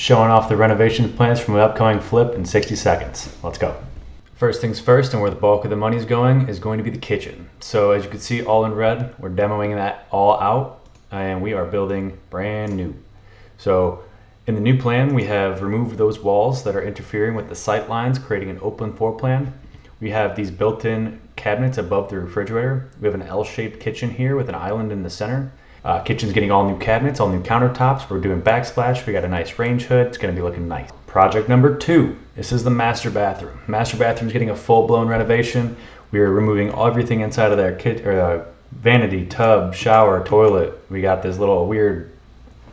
showing off the renovation plans from an upcoming flip in 60 seconds. Let's go. First things first, and where the bulk of the money is going to be the kitchen. So as you can see, all in red, we're demoing that all out, and we are building brand new. So in the new plan, we have removed those walls that are interfering with the sight lines, creating an open floor plan. We have these built-in cabinets above the refrigerator. We have an L-shaped kitchen here with an island in the center. Kitchen's getting all new cabinets, all new countertops. We're doing backsplash. We got a nice range hood. It's going to be looking nice. Project number 2. This is the master bathroom. Master bathroom's getting a full-blown renovation. We are removing everything inside of their vanity, tub, shower, toilet. We got this little weird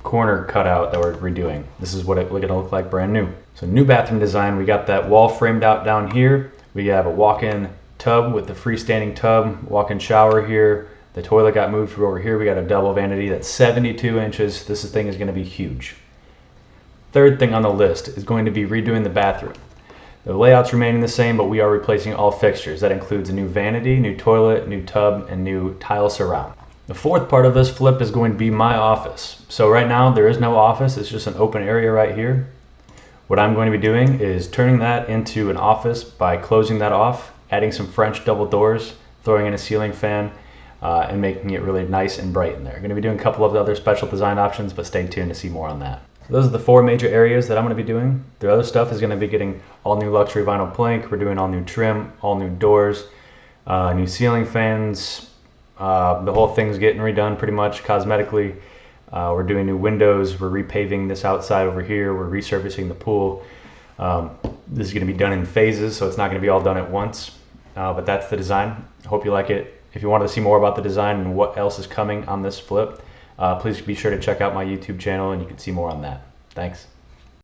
corner cutout that we're redoing. This is what it's going to look like brand new. So new bathroom design. We got that wall framed out down here. We have a walk-in tub with the freestanding tub, walk-in shower here. The toilet got moved from over here. We got a double vanity that's 72 inches. This thing is going to be huge. Third thing on the list is going to be redoing the bathroom. The layout's remaining the same, but we are replacing all fixtures. That includes a new vanity, new toilet, new tub, and new tile surround. The fourth part of this flip is going to be my office. So right now there is no office. It's just an open area right here. What I'm going to be doing is turning that into an office by closing that off, adding some French double doors, throwing in a ceiling fan, and making it really nice and bright in there. I'm going to be doing a couple of other special design options, but stay tuned to see more on that. So those are the 4 major areas that I'm going to be doing. The other stuff is going to be getting all new luxury vinyl plank. We're doing all new trim, all new doors, new ceiling fans. The whole thing's getting redone pretty much cosmetically. We're doing new windows. We're repaving this outside over here. We're resurfacing the pool. This is going to be done in phases, so it's not going to be all done at once. But that's the design. I hope you like it. If you wanted to see more about the design and what else is coming on this flip, please be sure to check out my YouTube channel and you can see more on that. Thanks.